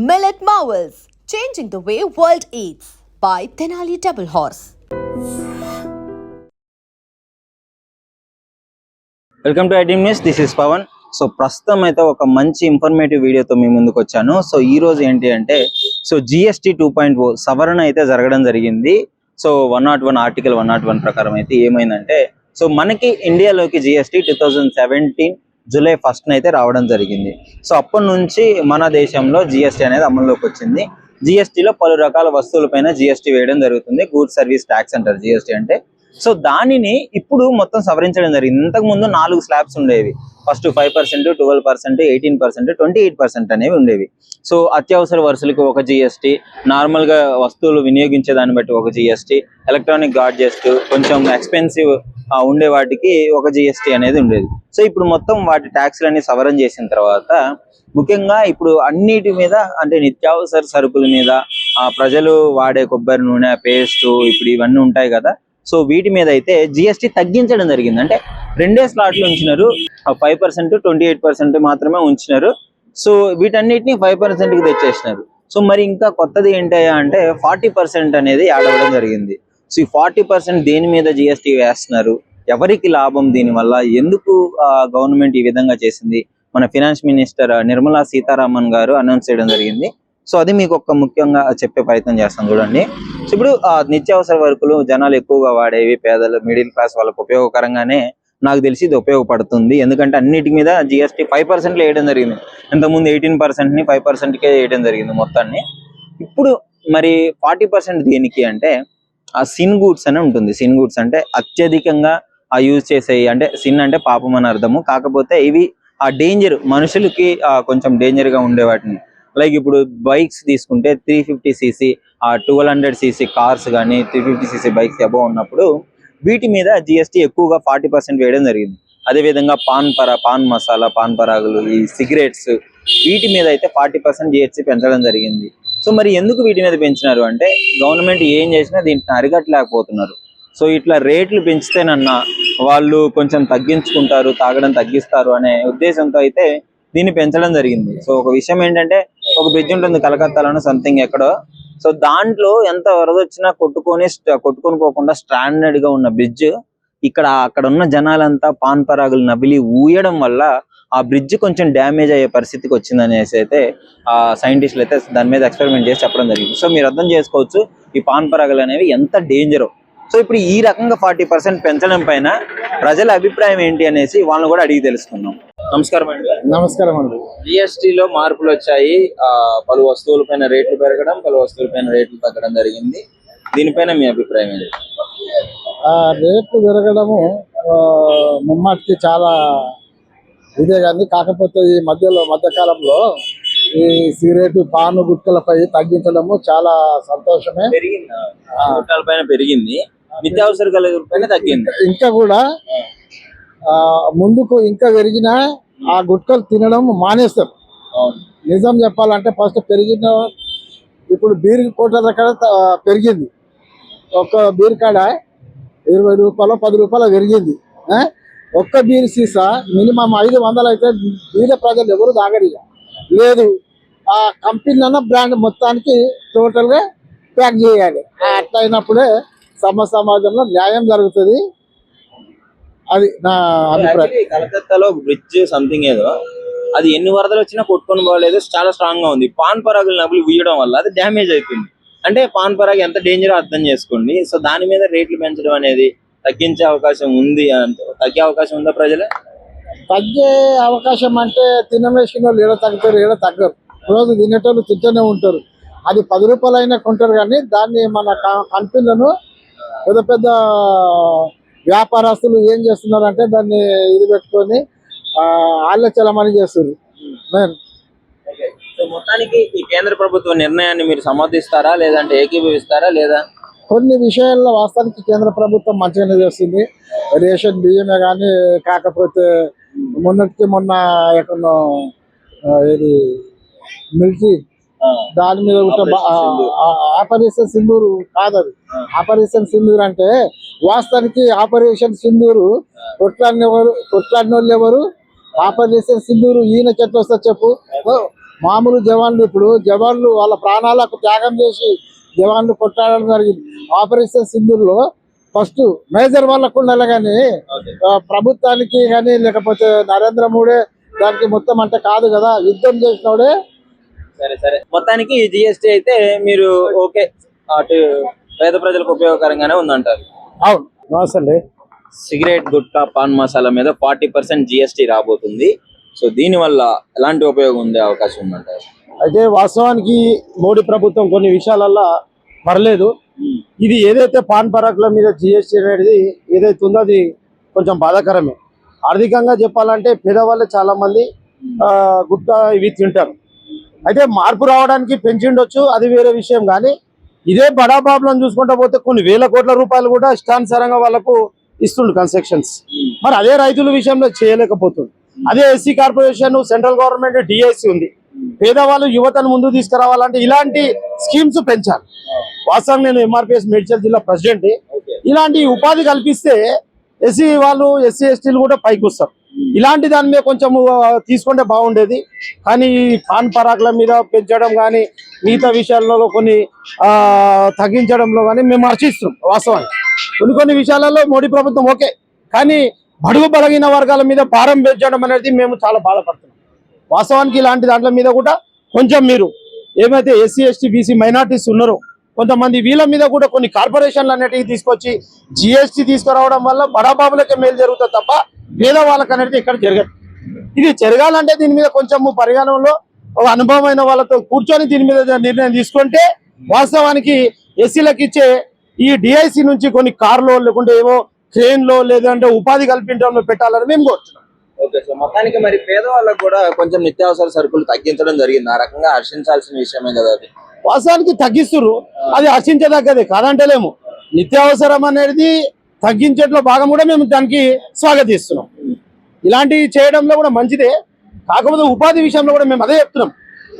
Millet Marvels, changing the way world eats by Tenali Double Horse. Welcome to iDream news. This is Pavan. So ప్రస్తుతం అయితే ఒక మంచి informative వీడియోతో మీ ముందుకు వచ్చాను. సో ఈ రోజు ఏంటి అంటే GST 2.0 సవరణ అయితే జరగడం జరిగింది. సో 101 ఆర్టికల్ 101 ప్రకారం అయితే ఏమైందంటే మనకి ఇండియాలోకి GST 2017 జూలై 1st అయితే రావడం జరిగింది. సో అప్పటి నుంచి మన దేశంలో GST అనేది అమల్లోకి వచ్చింది. GSTలో పలు రకాల వస్తువులపైన GST వేయడం జరుగుతుంది. గూడ్స్ సర్వీస్ ట్యాక్స్ అంటారు GST అంటే. సో దానిని ఇప్పుడు మొత్తం సవరించడం జరిగింది. ఇంతకు ముందు 4 స్లాబ్స్ ఉండేవి. ఫస్ట్ 5%, 12%, 18%, 28% అనేవి ఉండేవి. సో అత్యవసర వరుసలకు ఒక GST, నార్మల్ గా వస్తువులు వినియోగించే దాన్ని బట్టి ఒక GST, ఎలక్ట్రానిక్ గాడ్జెట్స్, కొంచెం ఎక్స్పెన్సివ్ ఉండే వాటికి ఒక GST అనేది ఉండేది. సో ఇప్పుడు మొత్తం వాటి ట్యాక్స్లన్నీ సవరణ చేసిన తర్వాత ముఖ్యంగా ఇప్పుడు అన్నిటి మీద అంటే నిత్యావసర సరుకుల మీద, ప్రజలు వాడే కొబ్బరి నూనె, పేస్ట్, ఇప్పుడు ఇవన్నీ ఉంటాయి కదా. సో వీటి మీద అయితే GST తగ్గించడం జరిగింది. అంటే 2 స్లాట్లు ఉంచినారు. 5%, 28% మాత్రమే ఉంచినారు. సో వీటన్నిటిని 5%కి తెచ్చేసినారు. సో మరి ఇంకా కొత్తది ఏంటయ్యా అంటే 40% అనేది యాడ్ అవ్వడం జరిగింది. సో ఈ 40% దేని మీద GST వేస్తున్నారు, ఎవరికి లాభం దీనివల్ల, ఎందుకు గవర్నమెంట్ ఈ విధంగా చేసింది, మన ఫినాన్స్ మినిస్టర్ నిర్మలా సీతారామన్ గారు అనౌన్స్ చేయడం జరిగింది. సో అది మీకు ఒక ముఖ్యంగా చెప్పే ప్రయత్నం చేస్తాను చూడండి. సో ఇప్పుడు నిత్యావసర వరకులు జనాలు ఎక్కువగా వాడేవి, పేదలు, మిడిల్ క్లాస్ వాళ్ళకు ఉపయోగకరంగానే నాకు తెలిసి ఇది ఉపయోగపడుతుంది. ఎందుకంటే అన్నిటి మీద GST 5% వేయడం జరిగింది. ఇంతకుముందు 18%ని 5%కే వేయడం జరిగింది మొత్తాన్ని. ఇప్పుడు మరి 40% దేనికి అంటే ఆ సిన్ గూడ్స్ అని ఉంటుంది. సిన్ గూడ్స్ అంటే అత్యధికంగా యూజ్ చేసేవి. అంటే సిన్ అంటే పాపం అని అర్థము. కాకపోతే ఇవి డేంజర్, మనుషులకి కొంచెం డేంజర్ గా ఉండే వాటిని, లైక్ ఇప్పుడు బైక్స్ తీసుకుంటే 350cc, 1200cc కార్స్ కానీ 350cc బైక్స్ అబౌవ్ ఉన్నప్పుడు వీటి మీద GST ఎక్కువగా 40% వేయడం జరిగింది. అదేవిధంగా పాన్ మసాలా, పాన్ పరాగులు, ఈ సిగరెట్స్, వీటి మీద అయితే 40% GST పెంచడం జరిగింది. సో మరి ఎందుకు వీటి మీద పెంచినారు అంటే గవర్నమెంట్ ఏం చేసినా దీంట్లో అరికట్టలేకపోతున్నారు. సో ఇట్లా రేట్లు పెంచితేనన్నా వాళ్ళు కొంచెం తగ్గించుకుంటారు, తాగడం తగ్గిస్తారు అనే ఉద్దేశంతో అయితే దీన్ని పెంచడం జరిగింది. సో ఒక విషయం ఏంటంటే ఒక బ్రిడ్జ్ ఉంటుంది కలకత్తాలోనూ సంథింగ్ ఎక్కడో. సో దాంట్లో ఎంత వరద వచ్చినా కొట్టుకొని పోకుండా స్టాండర్డ్ గా ఉన్న బ్రిడ్జ్ అక్కడ ఉన్న జనాలంతా పాన్ పరాగులు నవిలి ఊయడం వల్ల ఆ బ్రిడ్జ్ కొంచెం డ్యామేజ్ అయ్యే పరిస్థితికి వచ్చిందనేసి అయితే సైంటిస్టులు అయితే దాని మీద ఎక్స్పెరిమెంట్ చేసి చెప్పడం జరిగింది. సో మీరు అర్థం చేసుకోవచ్చు ఈ పాన్ పరాగులు అనేవి ఎంత డేంజరో. సో ఇప్పుడు ఈ రకంగా 40% పెంచడం పైన ప్రజల అభిప్రాయం ఏంటి అనేసి వాళ్ళని కూడా అడిగి తెలుసుకుందాం. నమస్కారం అండి. నమస్కారం అండి. GSTలో మార్పులు వచ్చాయి. పలు వస్తువుల పైన రేట్లు పెరగడం, పలు వస్తువుల పైన రేట్లు తగ్గడం జరిగింది. దీనిపైన మీ అభిప్రాయం ఏంటి? రేట్లు పెరగడము ముమ్మాటికి చాలా ఇదే కానీ, కాకపోతే ఈ మధ్యకాలంలో ఈ సిగరెట్, పాను, గుట్కలపై తగ్గించడము చాలా సంతోషమే. పైన పెరిగింది, నిత్యావసర పైన తగ్గింది. ఇంకా కూడా ముందుకు ఇంకా పెరిగినా ఆ గుట్కలు తినడం మానేస్తారు. నిజం చెప్పాలంటే ఫస్ట్ పెరిగిన, ఇప్పుడు బీర్ కోట్ల దగ్గర పెరిగింది. ఒక్క బీర్ కాడ 20 రూపాయలు 10 రూపాయలు పెరిగింది. ఒక్క బీర్ సీసా మినిమం 500 అయితే బీద ప్రజలు ఎవరు తాగరిగా లేదు. ఆ కంపెనీ బ్రాండ్ మొత్తానికి టోటల్ గా ప్యాక్ చేయాలి. అట్లా అయినప్పుడే సమాజంలో న్యాయం జరుగుతుంది. అది నా అభిప్రాయం. కలకత్తాలో బ్రిడ్జ్ సంథింగ్ ఏదో, అది ఎన్ని వరదలు వచ్చినా కొట్టుకొని పోలేదు, చాలా స్ట్రాంగ్ గా ఉంది. పాన్ పరాగులు నవ్వులు వీయడం వల్ల అది డ్యామేజ్ అయిపోయింది. అంటే పాన్ పరాగ్ ఎంత డేంజర్ అర్థం చేసుకోండి. సో దాని మీద రేట్లు పెంచడం అనేది తగ్గించే అవకాశం ఉంది, తగ్గే అవకాశం ఉందా? ప్రజలు తగ్గే అవకాశం అంటే తినమేసిన వాళ్ళు ఏడ తగ్గుతారు, ఏడ తగ్గరు. రోజు తినేటోళ్ళు తింటూనే ఉంటారు. అది 10 రూపాయలు అయినా కొంటారు. కానీ దాన్ని మన కంపెనీలను పెద్ద పెద్ద వ్యాపారస్తులు ఏం చేస్తున్నారు అంటే దాన్ని ఇది పెట్టుకొని ఆలోచనమని చేస్తారు. మొత్తానికి ఈ కేంద్ర ప్రభుత్వ నిర్ణయాన్ని మీరు సమర్థిస్తారా, లేదంటే ఏకీభవిస్తారా లేదా? కొన్ని విషయాల్లో వాస్తవానికి కేంద్ర ప్రభుత్వం మంచిగానే చేస్తుంది. రేషన్ బియ్యమే కానీ, కాకపోతే మొన్న ఎక్కడో ఇది మిలిటరీ దాని మీద ఆపరేషన్ సింధూరు కాదది. ఆపరేషన్ సింధూర్ అంటే వాస్తవానికి ఆపరేషన్ సింధూరు కొట్లాడిన వాళ్ళు ఎవరు? ఆపరేషన్ సింధూరు ఈయనకి ఎట్లా వస్తా చెప్పు. మామూలు జవాన్లు ఇప్పుడు జవాన్లు వాళ్ళ ప్రాణాలకు త్యాగం చేసి జవాన్లు కొట్టాడడం జరిగింది. ఆపరేషన్ సింధూర్లో ఫస్ట్ మేజర్ వాళ్ళకు ఉండాలి కానీ ప్రభుత్వానికి కానీ లేకపోతే నరేంద్ర మోడీ దానికి మొత్తం అంటే కాదు కదా. యుద్ధం చేసినోడే. సరే మొత్తానికి జిఎస్టీ అయితే మీరు ఓకే, అటు పేద ప్రజలకు ఉపయోగకరంగానే ఉందంటారు. అవును నమస్తే. సిగరెట్, గుట్కా, పాన్ మసాలా మీద 40% జిఎస్టీ రాబోతుంది. సో దీని వల్ల ఎలాంటి ఉపయోగం ఉండే అవకాశం ఉందంటారు? అయితే వాస్తవానికి మోడీ ప్రభుత్వం కొన్ని విషయాలల్లో పర్లేదు. ఇది ఏదైతే పాన్ పరాకుల మీద జిఎస్టీ అనేది ఏదైతే ఉందో అది కొంచెం బాధాకరమే. ఆర్థికంగా చెప్పాలంటే పేదవాళ్ళు చాలా మంది గుట్కా ఇవి తింటారు. అయితే మార్పు రావడానికి పెంచిండొచ్చు, అది వేరే విషయం. కానీ ఇదే బడాబాబులను చూసుకుంటా పోతే కొన్ని వేల కోట్ల రూపాయలు కూడా ఇష్టానుసారంగా వాళ్ళకు ఇస్తుండు కన్స్ట్రక్షన్స్. మరి అదే రైతుల విషయంలో చేయలేకపోతుంది. అదే SC corporation, central government DIC ఉంది. పేదవాళ్ళు యువతను ముందు తీసుకురావాలంటే ఇలాంటి స్కీమ్స్ పెంచాలి. వాస్తవం నేను ఎంఆర్పిఎస్ మేడ్చల్ జిల్లా ప్రెసిడెంట్. ఇలాంటి ఉపాధి కల్పిస్తే ఎస్సీ వాళ్ళు, ఎస్సీ ఎస్టీలు కూడా పైకి వస్తారు. ఇలాంటి దాని మీద కొంచెం తీసుకుంటే బాగుండేది. కానీ పాన్ పరాకుల మీద పెంచడం కానీ మిగతా విషయాల్లో కొన్ని తగ్గించడంలో కానీ మేము హర్షిస్తున్నాం. వాస్తవానికి కొన్ని విషయాలలో మోడీ ప్రభుత్వం ఓకే, కానీ బడుగు బలగిన వర్గాల మీద భారం పెంచడం అనేది మేము చాలా బాధపడుతున్నాం. వాస్తవానికి ఇలాంటి దాంట్ల మీద కూడా కొంచెం మీరు ఏమైతే ఎస్సీ ఎస్టీ బీసీ మైనార్టీస్ ఉన్నారో కొంతమంది వీళ్ళ మీద కూడా కొన్ని కార్పొరేషన్లు అనేటివి తీసుకొచ్చి జిఎస్టీ తీసుకురావడం వల్ల బడాబాబులకే మేలు జరుగుతుంది తప్ప పేద వాళ్ళకి అనేది ఇక్కడ జరగదు. ఇది జరగాలంటే దీని మీద కొంచెం పరిగణనలో ఒక అనుభవమైన వాళ్ళతో కూర్చొని దీని మీద నిర్ణయం తీసుకుంటే వాస్తవానికి ఎస్సీలకు ఇచ్చే ఈ డిఐసి నుంచి కొన్ని కార్లో లేకుంటే ఏవో ట్రైన్లో లేదంటే ఉపాధి కల్పించడంలో పెట్టాలని మేము కోరుతున్నాం. ఓకే, సో మొత్తానికి మరి పేదవాళ్ళకు కూడా కొంచెం నిత్యావసర సరుకులు తగ్గించడం జరిగింది. ఆ రకంగా హర్షించాల్సిన విషయమే కదా అది. వాస్తవానికి తగ్గిస్తున్నారు, అది హర్షించదగ్గదే కాదంటలేము. నిత్యావసరం అనేది తగ్గించడంలో భాగం కూడా మేము దానికి స్వాగతిస్తున్నాం. ఇలాంటివి చేయడంలో కూడా మంచిదే. కాకపోతే ఉపాధి విషయంలో కూడా మేము అదే చెప్తున్నాం.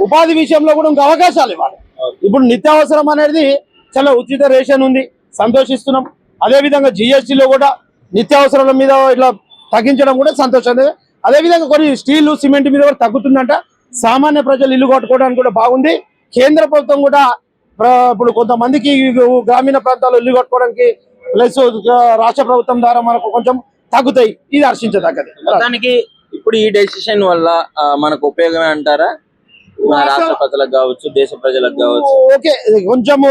ఉపాధి విషయంలో కూడా ఇంకా అవకాశాలు ఇవ్వాలి. ఇప్పుడు నిత్యావసరం అనేది చాలా ఉచిత రేషన్ ఉంది, సంతోషిస్తున్నాం. అదేవిధంగా జిఎస్టీలో కూడా నిత్యావసరాల మీద ఇట్లా తగ్గించడం కూడా సంతోషం. అదేవిధంగా కొన్ని స్టీల్, సిమెంట్ మీద కూడా తగ్గుతుందంట. సామాన్య ప్రజలు ఇల్లు కట్టుకోవడానికి కూడా బాగుంది. కేంద్ర ప్రభుత్వం కూడా ఇప్పుడు కొంతమందికి గ్రామీణ ప్రాంతాల్లో ఇల్లు కట్టుకోవడానికి ప్లస్ రాష్ట్ర ప్రభుత్వం ద్వారా మనకు కొంచెం తగ్గుతాయి. ఇది హర్షించదగ్గది. మొత్తానికి ఇప్పుడు ఈ డెసిషన్ వల్ల మనకు ఉపయోగమే అంటారా? రాష్ట్ర ప్రజలకు కావచ్చు, దేశ ప్రజలకు కావచ్చు. ఓకే, కొంచెము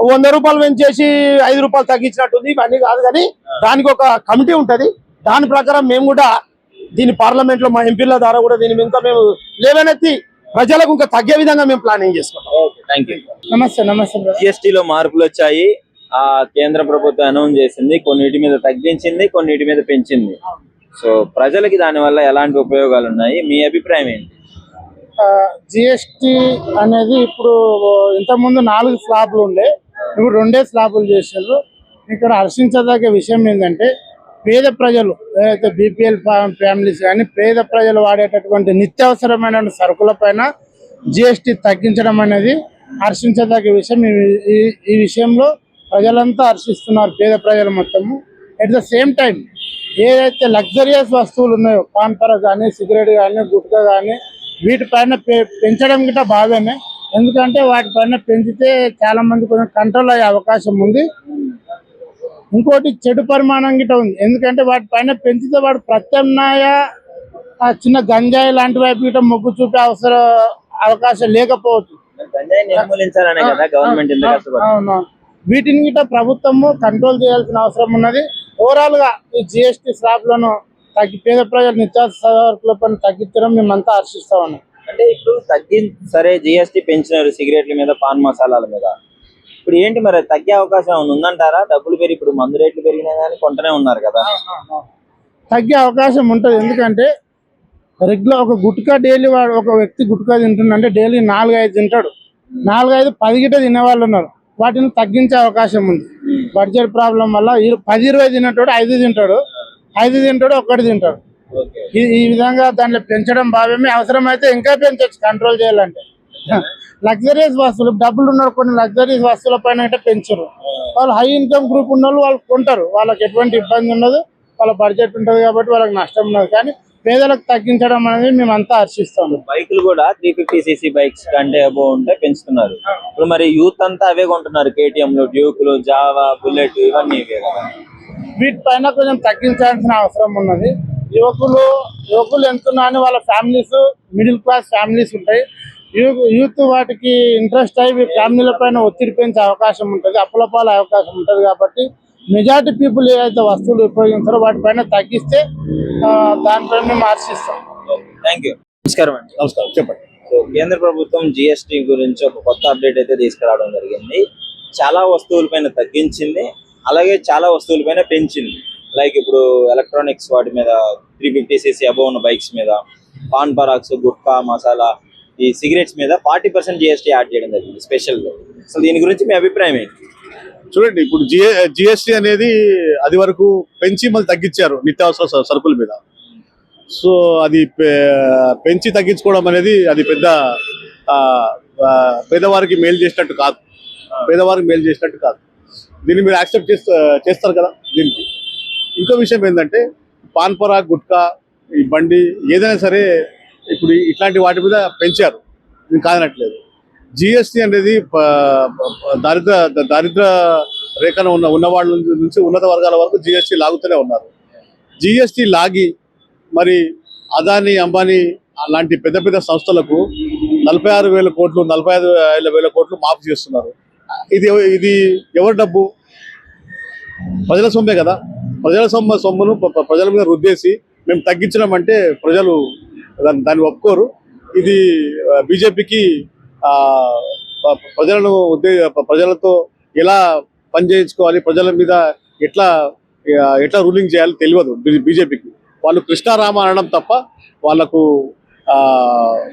100 రూపాయలు పెంచేసి 5 రూపాయలు తగ్గించినట్టుంది. ఇవన్నీ కాదు, కానీ దానికి ఒక కమిటీ ఉంటది. దాని ప్రకారం మేము కూడా దీని పార్లమెంట్ లో మా ఎంపీల ద్వారా కూడా దీని ఇంకా మేము లేవనెత్తి ప్రజలకు ఇంకా తగ్గే విధంగా మేము ప్లానింగ్ చేసుకుంటాం. Thank you. నమస్తే. జిఎస్టీలో మార్పులు వచ్చాయి. కేంద్ర ప్రభుత్వం అనౌన్స్ చేసింది, కొన్నిటి మీద తగ్గించింది, కొన్నిటి మీద పెంచింది. సో ప్రజలకి దాని వల్ల ఎలాంటి ఉపయోగాలు ఉన్నాయి, మీ అభిప్రాయం ఏంటి? జిఎస్టీ అనేది ఇప్పుడు ఇంతకుముందు 4 స్లాబ్లు ఉండే, ఇప్పుడు 2 స్లాబులు చేశారు. ఇక్కడ హర్షించదగ్గ విషయం ఏంటంటే పేద ప్రజలు ఏదైతే బీపీఎల్ ఫ్యామిలీస్ కానీ పేద ప్రజలు వాడేటటువంటి నిత్యావసరమైన సరుకుల పైన జిఎస్టీ తగ్గించడం అనేది హర్షించదగ్గ విషయం. ఈ విషయంలో ప్రజలంతా హర్షిస్తున్నారు, పేద ప్రజలు మొత్తము. అట్ ద సేమ్ టైం ఏదైతే లగ్జరియస్ వస్తువులు ఉన్నాయో పాన్ పరాగ్ కానీ, సిగరెట్ కానీ, గుట్కా కానీ వీటిపైన పెంచడం గిట్ట బాగానే. ఎందుకంటే వాటిపైన పెంచితే చాలా మంది కొంచెం కంట్రోల్ అయ్యే అవకాశం ఉంది. ఇంకోటి చెడు పరిమాణం గిట్ట ఉంది. ఎందుకంటే వాటిపైన పెంచితే వాడు ప్రత్యామ్నాయ చిన్న గంజాయి లాంటి వైపు గిట్ట మొగ్గు చూపే అవకాశం లేకపోవచ్చు. అవును, వీటిని గిట్ట ప్రభుత్వము కంట్రోల్ చేయాల్సిన అవసరం ఉన్నది. ఓవరాల్ గా ఈ జిఎస్టీ స్లాబ్లను పేద ప్రజలు నిత్యావసర సరుకుల పైన తగ్గించడం మేమంతా హర్షిస్తా ఉన్నాం. అంటే ఇప్పుడు సరే జిఎస్టీ పెంచినారు సిగరెట్ల మీద, పాన్ మసాలాల మీద. ఇప్పుడు ఏంటి మరి తగ్గే అవకాశం ఉందంటారా? డబ్బులు పెరిగి ఇప్పుడు మందు రేట్లు పెరిగినా కానీ కొంటనే ఉన్నారు కదా. తగ్గే అవకాశం ఉంటుంది. ఎందుకంటే రెగ్యులర్ ఒక గుట్కా డైలీ ఒక వ్యక్తి గుట్కా తింటుందంటే డైలీ 4-5 తింటాడు. 4-5, 10 గిట్ట తినేవాళ్ళు ఉన్నారు. వాటిని తగ్గించే అవకాశం ఉంది. బడ్జెట్ ప్రాబ్లం వల్ల 10-20 తినేటోడు 5 తింటాడు, 5 తింటాడు, 1 తింటాడు. ఈ విధంగా దాంట్లో పెంచడం భావ్యమే. అవసరమైతే ఇంకా పెంచవచ్చు కంట్రోల్ చేయాలంటే. లగ్జరీస్ వస్తువులు డబ్బులు ఉన్నారు, కొన్ని లగ్జరీస్ వస్తువుల పైన అయితే పెంచరు. వాళ్ళు హై ఇన్కమ్ గ్రూప్ ఉన్న వాళ్ళు కొంటారు, వాళ్ళకి ఎటువంటి ఇబ్బంది ఉండదు, వాళ్ళ బడ్జెట్ ఉంటుంది కాబట్టి వాళ్ళకి నష్టం ఉండదు. కానీ పేదలకు తగ్గించడం అనేది మేమంతా హర్షిస్తాము. బైకులు కూడా 350cc బైక్స్ కంటే అబోవ్ ఉంటే పెంచుతున్నారు. ఇప్పుడు మరి యూత్ అంతా అవే కొంటున్నారు, కేటీఎంలు, డ్యూకులు, జావా, బుల్లెట్ ఇవన్నీ ఇవే కదా. వీటిపైన కొంచెం తగ్గించాల్సిన అవసరం ఉన్నది. యువకులు ఎంతున్నా అని వాళ్ళ ఫ్యామిలీస్ మిడిల్ క్లాస్ ఫ్యామిలీస్ ఉంటాయి. యూత్ వాటికి ఇంట్రెస్ట్ అయ్యి ఫ్యామిలీల పైన ఒత్తిడి పెంచే అవకాశం ఉంటుంది, అప్పులపాల అవకాశం ఉంటుంది. కాబట్టి మెజారిటీ పీపుల్ ఏదైతే వస్తువులు ఉపయోగిస్తారో వాటిపైన తగ్గిస్తే దానిపైన మేము హర్షిస్తాం. Thank you. నమస్కారం అండి. నమస్కారం, చెప్పండి. సో కేంద్ర ప్రభుత్వం జిఎస్టీ గురించి ఒక కొత్త అప్డేట్ అయితే తీసుకురావడం జరిగింది. చాలా వస్తువులపైన తగ్గించింది, అలాగే చాలా వస్తువులపైన పెంచింది. లైక్ ఇప్పుడు ఎలక్ట్రానిక్స్ వాటి మీద 350cc అబోవ్ ఉన్న బైక్స్ మీద, పాన్ పరాక్స్, గుట్కా, మసాలా, ఈ సిగరెట్స్ మీద 40% జిఎస్టీ యాడ్ చేయడం జరిగింది స్పెషల్ గా. అసలు దీని గురించి మీ అభిప్రాయం ఏంటి? చూడండి, ఇప్పుడు జిఎస్టీ అనేది అది వరకు పెంచి మళ్ళీ తగ్గించారు నిత్యావసర సరుకుల మీద. సో అది పెంచి తగ్గించుకోవడం అనేది అది పెద్ద పేదవారికి మేలు చేసినట్టు కాదు. దీన్ని మీరు యాక్సెప్ట్ చేస్తారు కదా. దీనికి ఇంకో విషయం ఏంటంటే, పాన్ పరాగ్, గుట్కా, ఈ బండి ఏదైనా సరే ఇప్పుడు ఇట్లాంటి వాటి మీద పెంచారు, ఇది కాదనట్లేదు. జిఎస్టీ అనేది దారిద్ర రేఖను ఉన్న వాళ్ళ నుంచి ఉన్నత వర్గాల వరకు జిఎస్టీ లాగుతూనే ఉన్నారు. జిఎస్టీ లాగి మరి అదానీ, అంబానీ అలాంటి పెద్ద పెద్ద సంస్థలకు 46,000 కోట్లు, 45,000 కోట్లు మాఫ్ చేస్తున్నారు. ఇది ఎవరి డబ్బు? ప్రజల సొమ్మే కదా. ప్రజల సొమ్మును ప్రజల మీద రుద్దేసి మేము తగ్గించడం అంటే ప్రజలు దాన్ని ఒప్పుకోరు. ఇది బీజేపీకి ప్రజలతో ఎలా పనిచేయించుకోవాలి, ప్రజల మీద ఎట్లా రూలింగ్ చేయాలి తెలియదు బీజేపీకి. వాళ్ళు కృష్ణారామ అనడం తప్ప వాళ్ళకు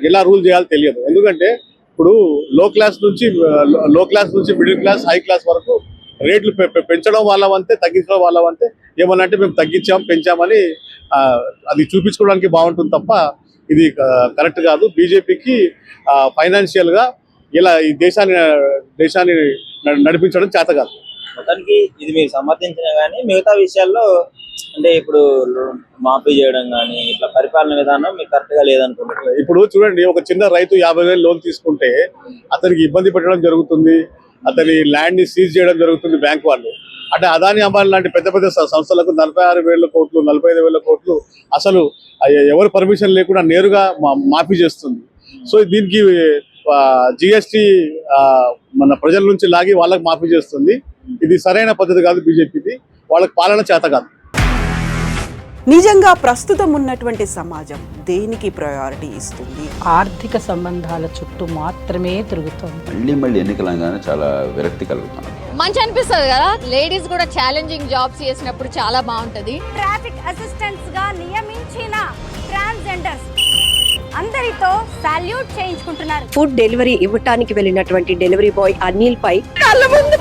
ఎలా రూల్ చేయాలో తెలియదు. ఎందుకంటే ఇప్పుడు లో క్లాస్ నుంచి మిడిల్ క్లాస్, హై క్లాస్ వరకు రేట్లు పెంచడం వాళ్ళ వంతే, తగ్గించడం వాళ్ళ వంతే. ఏమన్నా అంటే మేము పెంచామని అది చూపించుకోవడానికి బాగుంటుంది తప్ప ఇది కరెక్ట్ కాదు. బీజేపీకి ఫైనాన్షియల్ గా ఇలా ఈ దేశాన్ని నడిపించడం చేత కాదు. మొత్తానికి ఇది మీరు సమర్థించిన కానీ మిగతా విషయాల్లో అంటే ఇప్పుడు మాఫీ చేయడం కానీ ఇట్లా పరిపాలన విధానం మీకు కరెక్ట్ గా లేదనుకుంటున్నారు. ఇప్పుడు చూడండి, ఒక చిన్న రైతు 50,000 లోన్ తీసుకుంటే అతనికి ఇబ్బంది పెట్టడం జరుగుతుంది, అతని ల్యాండ్ ని సీజ్ చేయడం జరుగుతుంది బ్యాంక్ వాళ్ళు. అంటే అదానీ, అంబానీ లాంటి పెద్ద పెద్ద సంస్థలకు 46,000 కోట్లు, 45,000 కోట్లు అసలు ఎవరు పర్మిషన్ లేకుండా నేరుగా మాఫీ చేస్తుంది. సో దీనికి జిఎస్టీ మన ప్రజల నుంచి లాగి వాళ్ళకి మాఫీ చేస్తుంది. ఇది సరైన పద్ధతి కాదు బీజేపీది. వాళ్ళకి పాలన చేత కాదు. నిజంగా ప్రస్తుతం ఉన్నటువంటి సమాజం దేనికి ప్రయారిటీ ఇస్తుంది? ఆర్థిక సంబంధాల చుట్టూ మాత్రమే తిరుగుతుంది. మళ్ళీ ఎన్నికలంగానే చాలా విరక్తి కలుగుతాను. మంచి అనిపిస్తుంది కదా, లేడీస్ కూడా ఛాలెంజింగ్ జాబ్స్ చేసినప్పుడు చాలా బాగుంటది. ట్రాఫిక్ అసిస్టెంట్స్ గా నియమించిన ట్రాన్స్జెండర్స్ అందరితో సాల్యూట్ చేయించుకుంటున్నారు. ఫుడ్ డెలివరీ ఇవ్వటానికి వెళ్ళినటువంటి డెలివరీ బాయ్ అనిల్ పై కళ్ళ ముందు